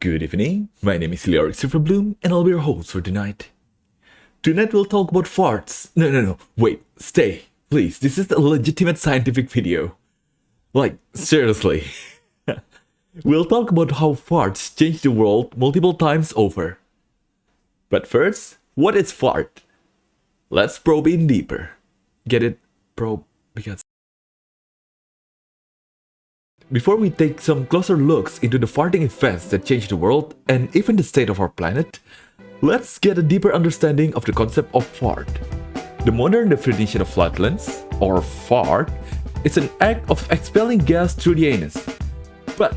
Good evening, my name is Leoric Bloom and I'll be your host for tonight. Tonight we'll talk about farts. No, wait, stay, please, this is a legitimate scientific video. Like, seriously. We'll talk about how farts changed the world multiple times over. But first, what is fart? Let's probe in deeper. Get it? Probe, because... Before we take some closer looks into the farting events that changed the world and even the state of our planet, let's get a deeper understanding of the concept of fart. The modern definition of flatulence, or fart, is an act of expelling gas through the anus. But,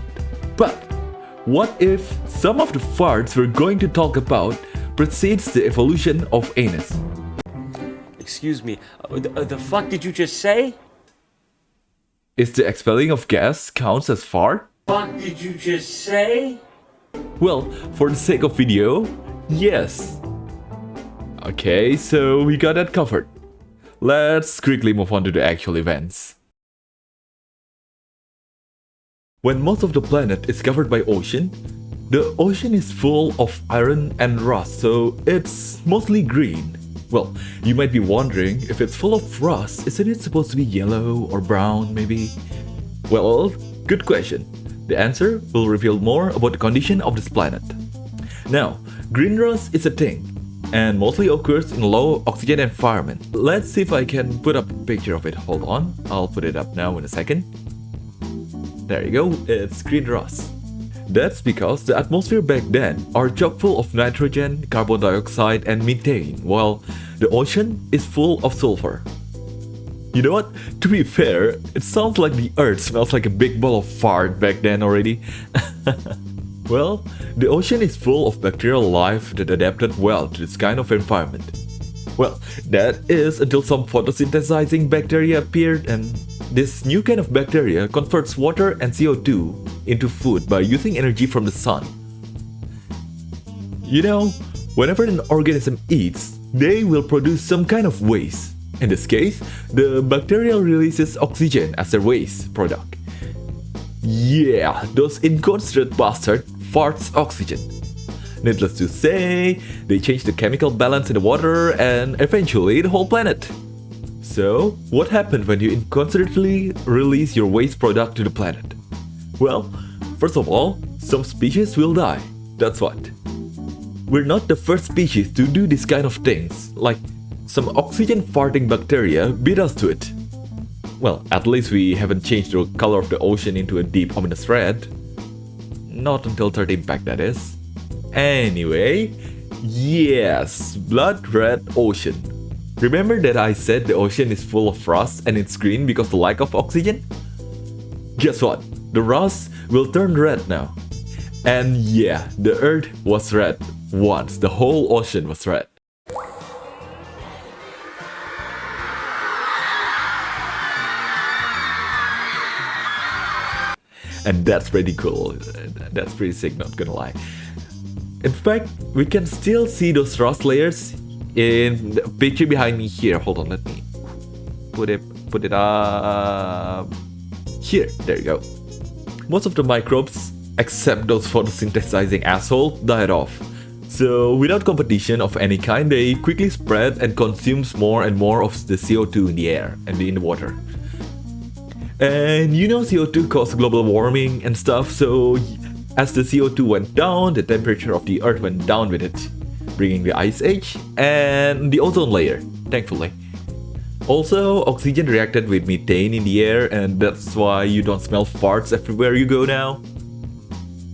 what if some of the farts we're going to talk about precedes the evolution of anus? Excuse me, the fuck did you just say? Is the expelling of gas counts as fart? Fuck did you just say? Well, for the sake of video, yes. Okay, so we got that covered. Let's quickly move on to the actual events. When most of the planet is covered by ocean, the ocean is full of iron and rust, so it's mostly green. Well, you might be wondering, if it's full of rust, isn't it supposed to be yellow or brown, maybe? Well, good question. The answer will reveal more about the condition of this planet. Now, green rust is a thing, and mostly occurs in a low oxygen environment. Let's see if I can put up a picture of it. Hold on, I'll put it up now in a second. There you go, it's green rust. That's because the atmosphere back then are chock full of nitrogen, carbon dioxide and methane, while the ocean is full of sulfur. You know what? To be fair, it sounds like the earth smells like a big ball of fart back then already. Well, the ocean is full of bacterial life that adapted well to this kind of environment. Well, that is until some photosynthesizing bacteria appeared, and this new kind of bacteria converts water and CO2 into food by using energy from the sun. You know, whenever an organism eats, they will produce some kind of waste. In this case, the bacteria releases oxygen as their waste product. Yeah, those inconsiderate bastards farts oxygen. Needless to say, they change the chemical balance in the water and eventually the whole planet. So, what happened when you inconsiderately release your waste product to the planet? Well, first of all, some species will die. That's what. We're not the first species to do this kind of things, like some oxygen farting bacteria beat us to it. Well, at least we haven't changed the color of the ocean into a deep ominous red. Not until Third Impact, that is. Anyway, yes, blood red ocean. Remember that I said the ocean is full of rust and it's green because of the lack of oxygen? Guess what? The rust will turn red now. And yeah, the earth was red once, the whole ocean was red. And that's pretty cool, that's pretty sick, not gonna lie. In fact, we can still see those rust layers in the picture behind me here. Hold on, let me put it up here. There you go. Most of the microbes, except those photosynthesizing assholes, died off. So without competition of any kind, they quickly spread and consumes more and more of the CO2 in the air and in the water. And you know CO2 causes global warming and stuff, so as the CO2 went down, the temperature of the Earth went down with it, bringing the Ice Age and the ozone layer, thankfully. Also, oxygen reacted with methane in the air, and that's why you don't smell farts everywhere you go now.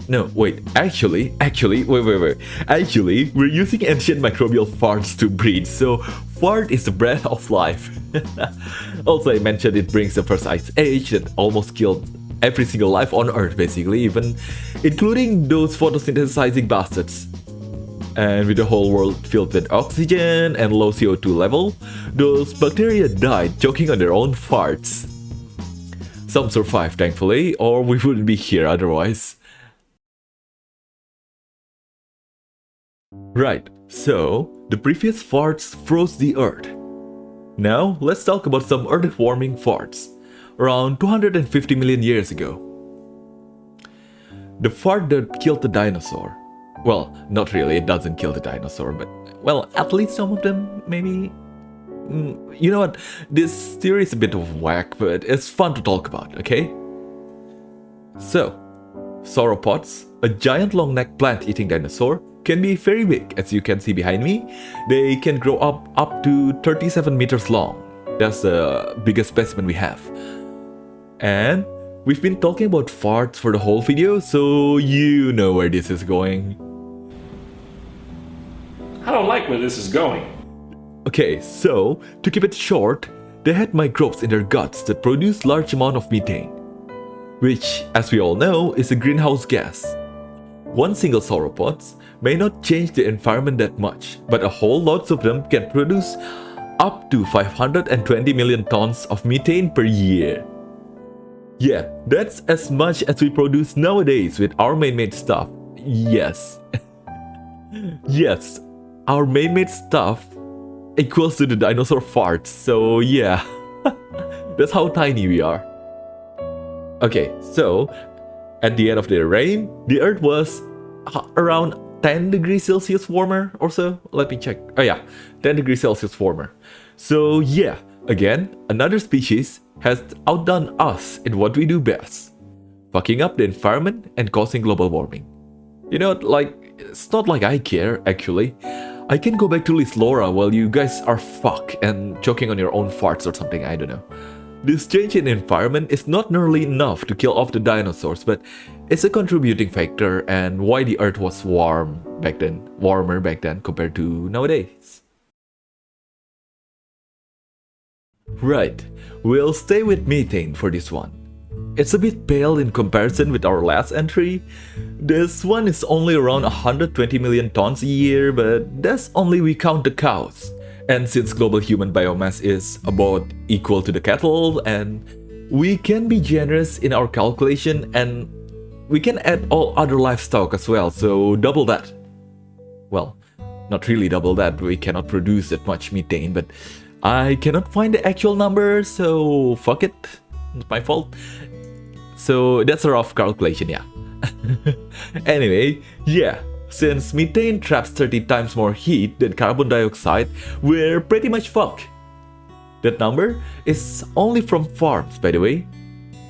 No, wait, actually, wait. Actually, we're using ancient microbial farts to breathe, so fart is the breath of life. Also, I mentioned it brings the first Ice Age that almost killed every single life on Earth, basically, even including those photosynthesizing bastards. And with the whole world filled with oxygen and low CO2 level, those bacteria died choking on their own farts. Some survived, thankfully, or we wouldn't be here otherwise. Right, so the previous farts froze the Earth. Now, let's talk about some Earth-warming farts, around 250 million years ago. The fart that killed the dinosaur. Well, not really, it doesn't kill the dinosaur, but, well, at least some of them, maybe. You know what? This theory is a bit of whack, but it's fun to talk about, okay? So, sauropods, a giant long-necked plant-eating dinosaur, can be very big, as you can see behind me. They can grow up to 37 meters long. That's the biggest specimen we have. And we've been talking about farts for the whole video, so you know where this is going. I don't like where this is going. Okay, so, to keep it short, they had microbes in their guts that produce large amount of methane, which, as we all know, is a greenhouse gas. One single sauropod may not change the environment that much, but a whole lot of them can produce up to 520 million tons of methane per year. Yeah, that's as much as we produce nowadays with our man-made stuff. Yes. Yes, our man-made stuff equals to the dinosaur farts, so yeah. That's how tiny we are. Okay, so at the end of the reign, the Earth was around 10 degrees Celsius warmer or so. Let me check. Oh yeah, 10 degrees Celsius warmer. So yeah, again, another species has outdone us in what we do best. Fucking up the environment and causing global warming. You know, like, it's not like I care, actually. I can go back to Liz Laura while you guys are fucked and choking on your own farts or something, I don't know. This change in environment is not nearly enough to kill off the dinosaurs, but it's a contributing factor and why the Earth was warmer back then compared to nowadays. Right, we'll stay with methane for this one. It's a bit pale in comparison with our last entry. This one is only around 120 million tons a year, but that's only we count the cows. And since global human biomass is about equal to the cattle, and we can be generous in our calculation and we can add all other livestock as well, so double that. Well, not really double that, we cannot produce that much methane, but I cannot find the actual number, so fuck it, it's my fault. So that's a rough calculation, yeah. Anyway, yeah, since methane traps 30 times more heat than carbon dioxide, we're pretty much fucked. That number is only from farms, by the way.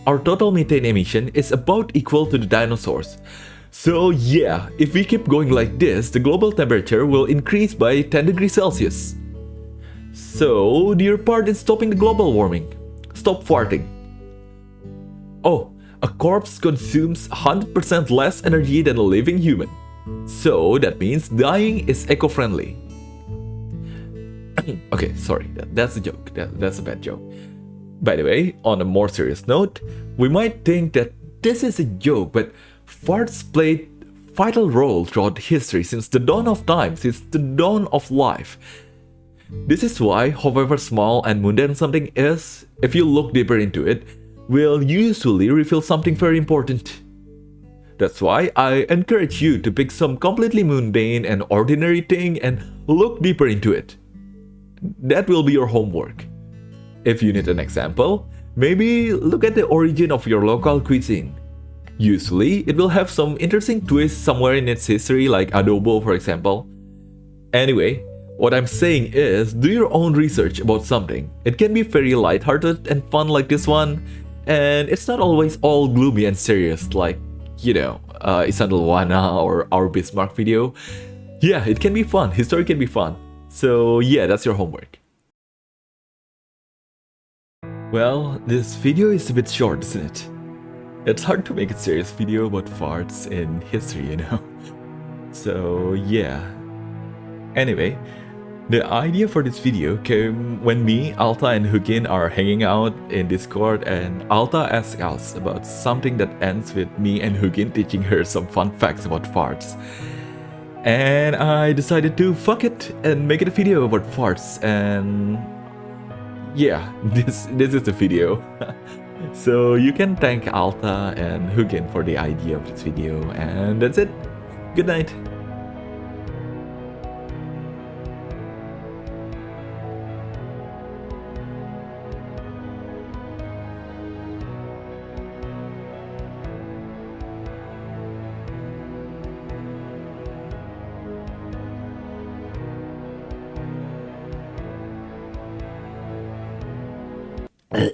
Our total methane emission is about equal to the dinosaurs. So yeah, if we keep going like this, the global temperature will increase by 10 degrees Celsius. So do your part in stopping the global warming. Stop farting. Oh, a corpse consumes 100% less energy than a living human. So that means dying is eco-friendly. Okay, sorry, that's a joke. That's a bad joke. By the way, on a more serious note, we might think that this is a joke, but farts played a vital role throughout history since the dawn of time, since the dawn of life. This is why, however small and mundane something is, if you look deeper into it, will usually reveal something very important. That's why I encourage you to pick some completely mundane and ordinary thing and look deeper into it. That will be your homework. If you need an example, maybe look at the origin of your local cuisine. Usually, it will have some interesting twist somewhere in its history, like adobo for example. Anyway, what I'm saying is, do your own research about something. It can be very lighthearted and fun like this one, and it's not always all gloomy and serious like, you know, Isandalwana or our Bismarck video. Yeah, it can be fun, history can be fun. So yeah, that's your homework. Well, this video is a bit short, isn't it? It's hard to make a serious video about farts in history, you know? So yeah. Anyway, the idea for this video came when me, Alta and Huginn are hanging out in Discord and Alta asked us about something that ends with me and Huginn teaching her some fun facts about farts. And I decided to fuck it and make it a video about farts, and yeah, this is the video. So you can thank Alta and Huginn for the idea of this video, and that's it. Good night. Uh,